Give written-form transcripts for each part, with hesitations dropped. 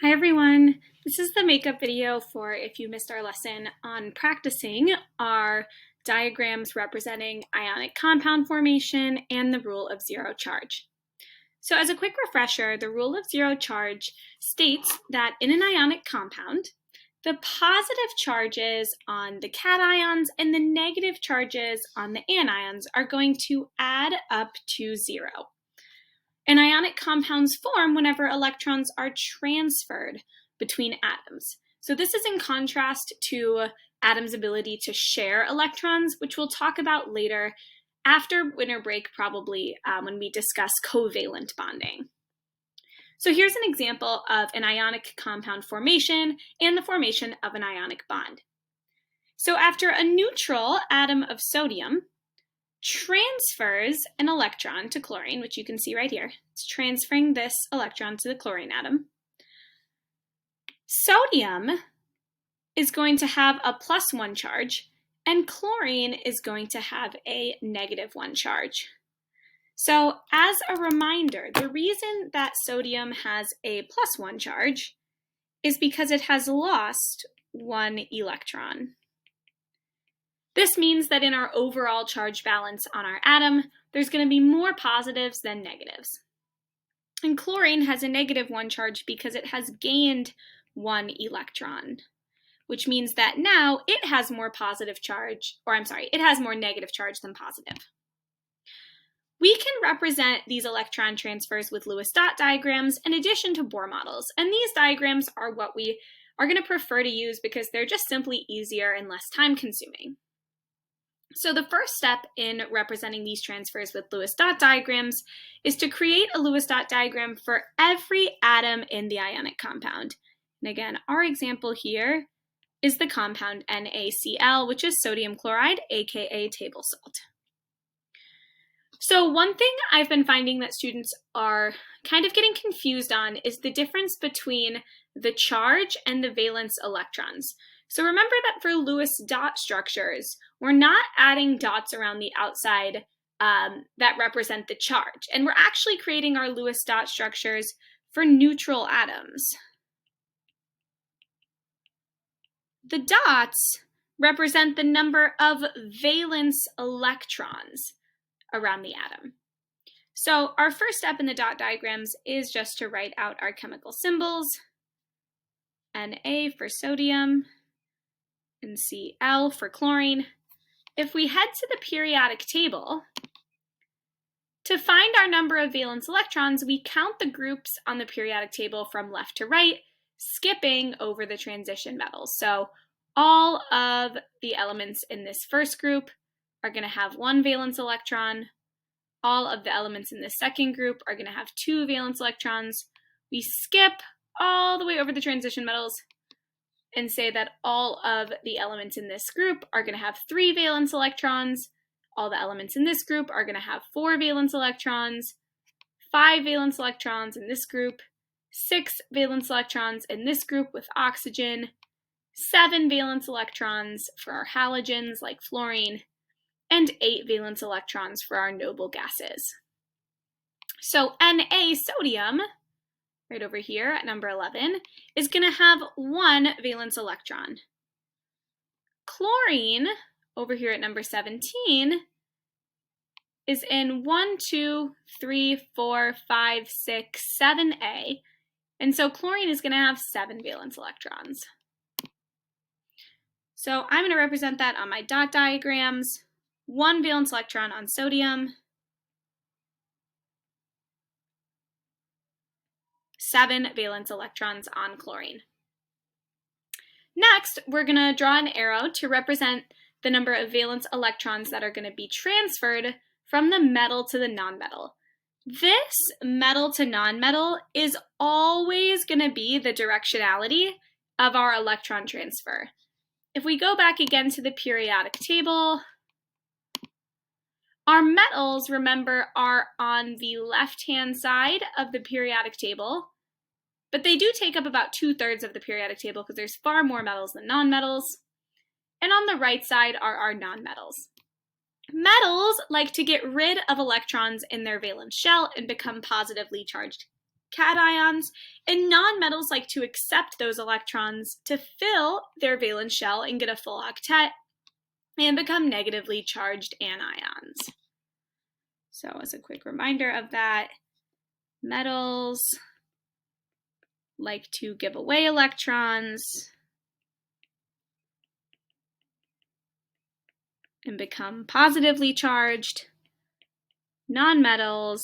Hi everyone, this is the makeup video for if you missed our lesson on practicing our diagrams representing ionic compound formation and the rule of zero charge. So as a quick refresher, the rule of zero charge states that in an ionic compound, the positive charges on the cations and the negative charges on the anions are going to add up to zero. And ionic compounds form whenever electrons are transferred between atoms. So this is in contrast to atoms' ability to share electrons, which we'll talk about later after winter break, probably when we discuss covalent bonding. So here's an example of an ionic compound formation and the formation of an ionic bond. So after a neutral atom of sodium transfers an electron to chlorine, which you can see right here. It's transferring this electron to the chlorine atom. Sodium is going to have a +1 charge, and chlorine is going to have a -1 charge. So as a reminder, the reason that sodium has a +1 charge is because it has lost 1 electron. This means that in our overall charge balance on our atom, there's going to be more positives than negatives. And chlorine has a -1 charge because it has gained 1 electron, which means that now it has more positive charge, it has more negative charge than positive. We can represent these electron transfers with Lewis dot diagrams in addition to Bohr models, and these diagrams are what we are going to prefer to use because they're just simply easier and less time-consuming. So the first step in representing these transfers with Lewis dot diagrams is to create a Lewis dot diagram for every atom in the ionic compound. And again, our example here is the compound NaCl, which is sodium chloride, aka table salt. So one thing I've been finding that students are kind of getting confused on is the difference between the charge and the valence electrons. So remember that for Lewis dot structures, we're not adding dots around the outside that represent the charge. And we're actually creating our Lewis dot structures for neutral atoms. The dots represent the number of valence electrons around the atom. So our first step in the dot diagrams is just to write out our chemical symbols. Na for sodium, and Cl for chlorine. If we head to the periodic table, to find our number of valence electrons, we count the groups on the periodic table from left to right, skipping over the transition metals. So all of the elements in this first group are going to have 1 valence electron. All of the elements in the second group are going to have 2 valence electrons. We skip all the way over the transition metals and say that all of the elements in this group are going to have 3 valence electrons. All the elements in this group are going to have 4 valence electrons, 5 valence electrons in this group, 6 valence electrons in this group with oxygen, 7 valence electrons for our halogens like fluorine, and 8 valence electrons for our noble gases. So Na sodium, right over here at number 11, is going to have 1 valence electron. Chlorine, over here at number 17, is in 1, 2, 3, 4, 5, 6, 7A, and so chlorine is going to have 7 valence electrons. So I'm going to represent that on my dot diagrams. 1 valence electron on sodium, 7 valence electrons on chlorine. Next, we're going to draw an arrow to represent the number of valence electrons that are going to be transferred from the metal to the nonmetal. This metal to nonmetal is always going to be the directionality of our electron transfer. If we go back again to the periodic table, our metals, remember, are on the left-hand side of the periodic table, but they do take up about 2/3 of the periodic table because there's far more metals than nonmetals. And on the right side are our nonmetals. Metals like to get rid of electrons in their valence shell and become positively charged cations, and nonmetals like to accept those electrons to fill their valence shell and get a full octet and become negatively charged anions. So as a quick reminder of that, metals like to give away electrons and become positively charged. Nonmetals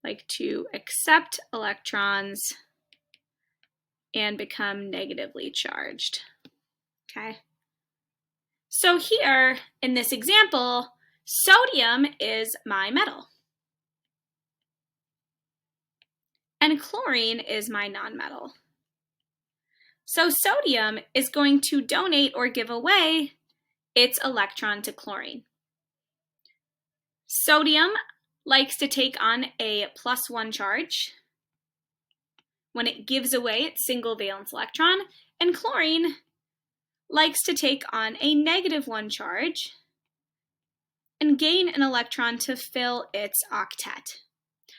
like to accept electrons and become negatively charged. Okay. So here in this example, sodium is my metal and chlorine is my nonmetal. So sodium is going to donate or give away its electron to chlorine. Sodium likes to take on a +1 charge when it gives away its single valence electron, and chlorine likes to take on a -1 charge and gain an electron to fill its octet.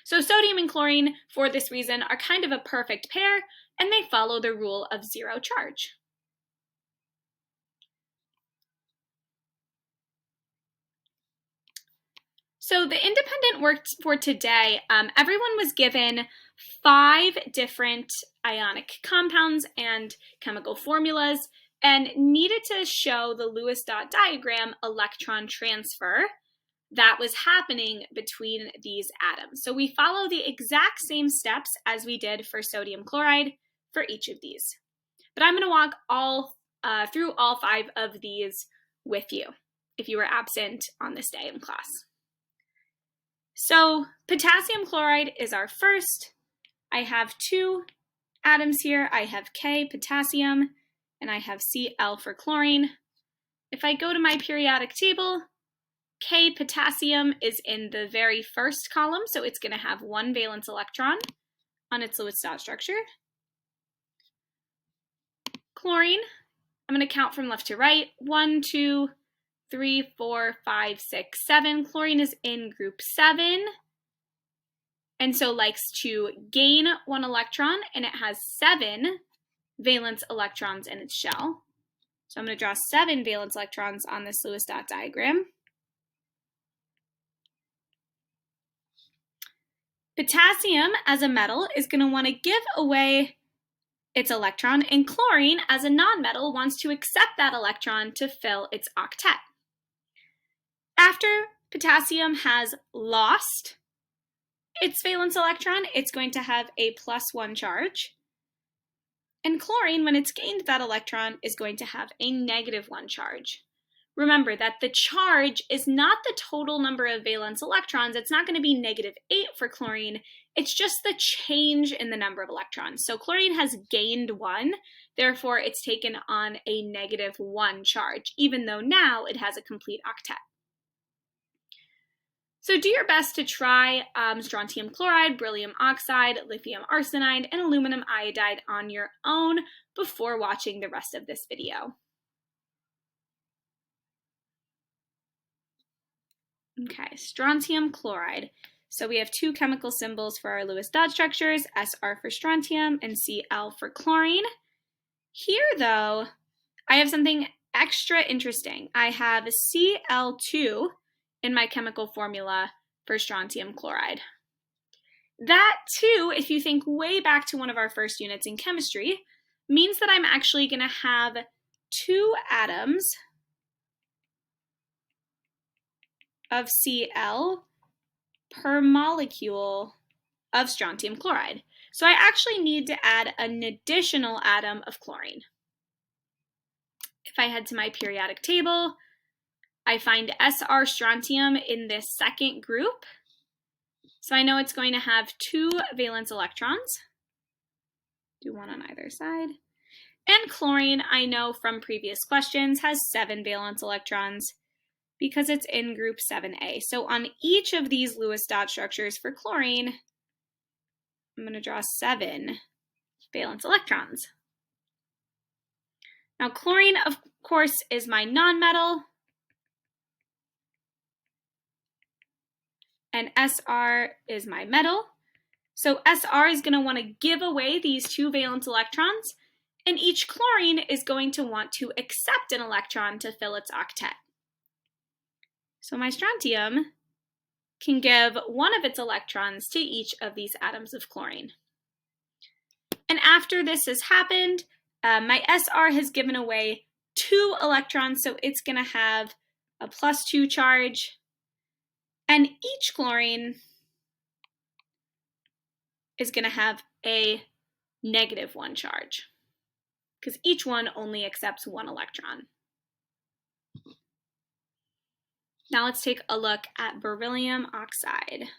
So sodium and chlorine, for this reason, are kind of a perfect pair, and they follow the rule of zero charge. So the independent work for today, everyone was given 5 different ionic compounds and chemical formulas and needed to show the Lewis dot diagram electron transfer that was happening between these atoms. So we follow the exact same steps as we did for sodium chloride for each of these. But I'm going to walk through all 5 of these with you if you were absent on this day in class. So potassium chloride is our first. I have 2 atoms here. I have K, potassium, and I have Cl for chlorine. If I go to my periodic table, K, potassium, is in the very first column, so it's going to have 1 valence electron on its Lewis dot structure. Chlorine, I'm going to count from left to right. 1, 2, 3, 4, 5, 6, 7. Chlorine is in group 7, and so likes to gain 1 electron, and it has 7 valence electrons in its shell. So I'm going to draw 7 valence electrons on this Lewis dot diagram. Potassium as a metal is going to want to give away its electron, and chlorine as a nonmetal wants to accept that electron to fill its octet. After potassium has lost its valence electron, it's going to have a +1 charge. And chlorine, when it's gained that electron, is going to have a -1 charge. Remember that the charge is not the total number of valence electrons. It's not going to be -8 for chlorine. It's just the change in the number of electrons. So chlorine has gained 1, therefore it's taken on a -1 charge, even though now it has a complete octet. So do your best to try strontium chloride, beryllium oxide, lithium arsenide, and aluminum iodide on your own before watching the rest of this video. Okay, strontium chloride. So we have 2 chemical symbols for our Lewis dot structures, Sr for strontium and Cl for chlorine. Here, though, I have something extra interesting. I have Cl2 in my chemical formula for strontium chloride. That, too, if you think way back to one of our first units in chemistry, means that I'm actually going to have 2 atoms of Cl per molecule of strontium chloride. So I actually need to add an additional atom of chlorine. If I head to my periodic table, I find Sr strontium in this second group. So I know it's going to have 2 valence electrons. Do 1 on either side. And chlorine, I know from previous questions, has 7 valence electrons because it's in group 7A. So on each of these Lewis dot structures for chlorine, I'm going to draw 7 valence electrons. Now chlorine, of course, is my nonmetal, and Sr is my metal. So SR is going to want to give away these 2 valence electrons, and each chlorine is going to want to accept an electron to fill its octet. So my strontium can give one of its electrons to each of these atoms of chlorine. And after this has happened, my SR has given away 2 electrons, so it's going to have a +2 charge, and each chlorine is going to have a -1 charge, because each one only accepts 1 electron. Now let's take a look at beryllium oxide.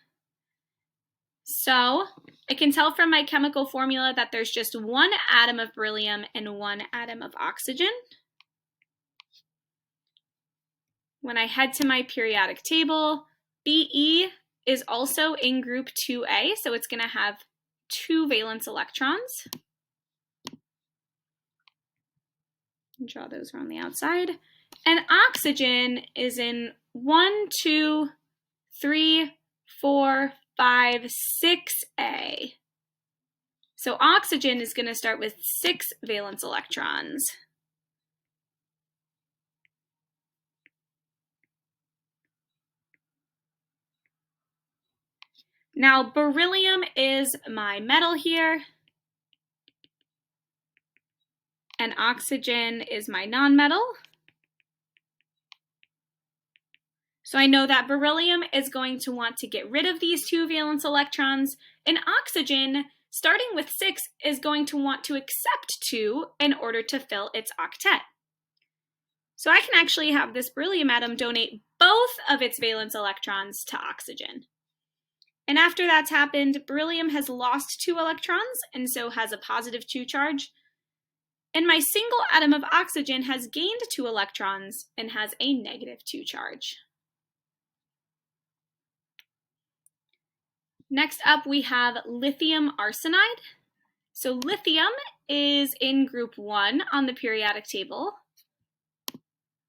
So I can tell from my chemical formula that there's just 1 atom of beryllium and 1 atom of oxygen. When I head to my periodic table, Be is also in group 2A, so it's going to have 2 valence electrons. Draw those around the outside. And oxygen is in 1, 2, 3, 4, 5, 6A. So oxygen is going to start with 6 valence electrons. Now beryllium is my metal here, and oxygen is my nonmetal. So I know that beryllium is going to want to get rid of these 2 valence electrons, and oxygen, starting with 6, is going to want to accept 2 in order to fill its octet. So I can actually have this beryllium atom donate both of its valence electrons to oxygen. And after that's happened, beryllium has lost 2 electrons and so has a +2 charge. And my single atom of oxygen has gained 2 electrons and has a -2 charge. Next up, we have lithium arsenide. So lithium is in group 1 on the periodic table.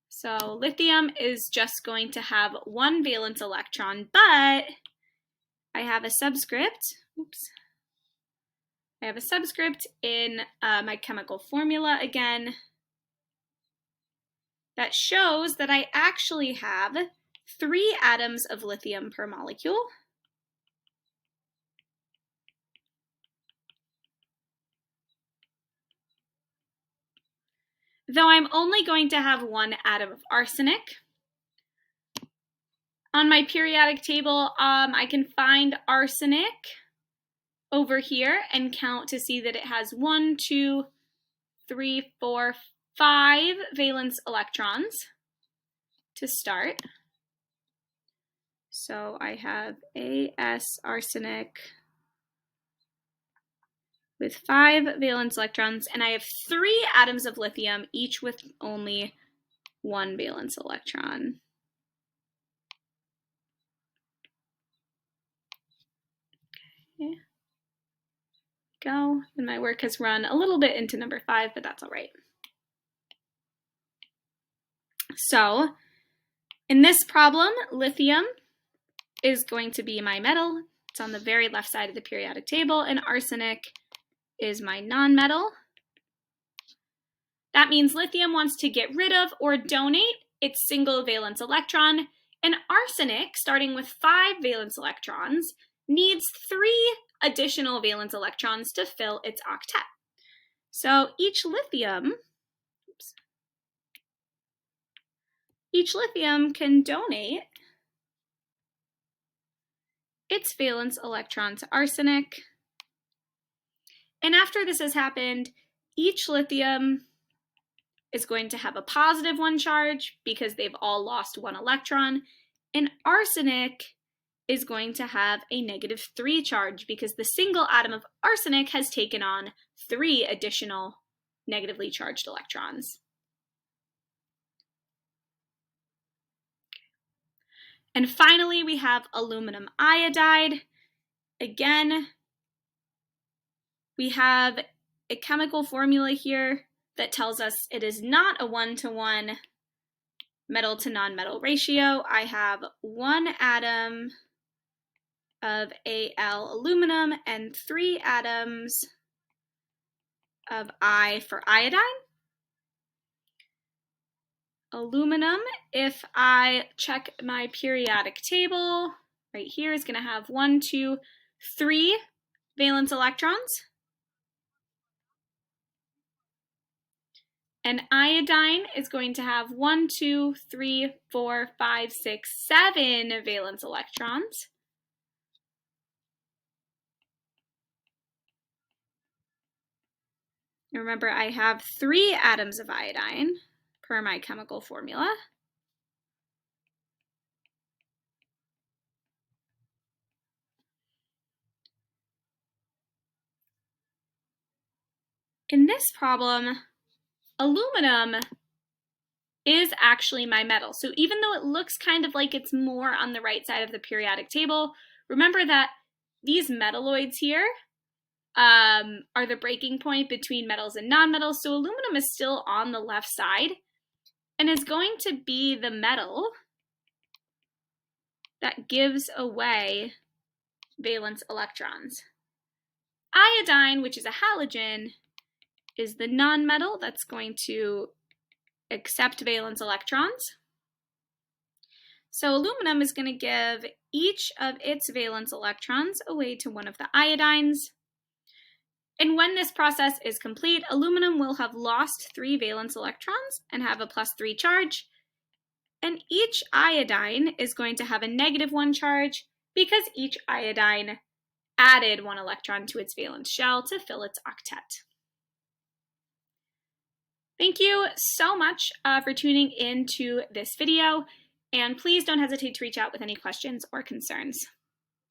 So lithium is just going to have 1 valence electron, but I have a subscript. I have a subscript in my chemical formula again that shows that I actually have 3 atoms of lithium per molecule. Though I'm only going to have 1 atom of arsenic. On my periodic table, I can find arsenic over here and count to see that it has 1, 2, 3, 4, 5 valence electrons to start. So I have As arsenic with 5 valence electrons, and I have 3 atoms of lithium, each with only 1 valence electron. Okay. Go. And my work has run a little bit into number 5, but that's all right. So in this problem, lithium is going to be my metal. It's on the very left side of the periodic table, and arsenic is my nonmetal. That means lithium wants to get rid of or donate its single valence electron, and arsenic, starting with 5 valence electrons, needs 3 additional valence electrons to fill its octet. So each lithium can donate its valence electron to arsenic. And after this has happened, each lithium is going to have a +1 charge because they've all lost 1 electron, and arsenic is going to have a -3 charge because the single atom of arsenic has taken on 3 additional negatively charged electrons. And finally, we have aluminum iodide. Again, we have a chemical formula here that tells us it is not a 1-to-1 metal to nonmetal ratio. I have 1 atom of Al aluminum and 3 atoms of I for iodine. Aluminum, if I check my periodic table, right here is going to have 1, 2, 3 valence electrons. And iodine is going to have 1, 2, 3, 4, 5, 6, 7 valence electrons. Remember, I have 3 atoms of iodine per my chemical formula. In this problem, aluminum is actually my metal. So even though it looks kind of like it's more on the right side of the periodic table, remember that these metalloids here are the breaking point between metals and nonmetals. So aluminum is still on the left side and is going to be the metal that gives away valence electrons. Iodine, which is a halogen, is the nonmetal that's going to accept valence electrons. So aluminum is going to give each of its valence electrons away to one of the iodines. And when this process is complete, aluminum will have lost 3 valence electrons and have a +3 charge. And each iodine is going to have a -1 charge because each iodine added 1 electron to its valence shell to fill its octet. Thank you so much for tuning into this video, and please don't hesitate to reach out with any questions or concerns.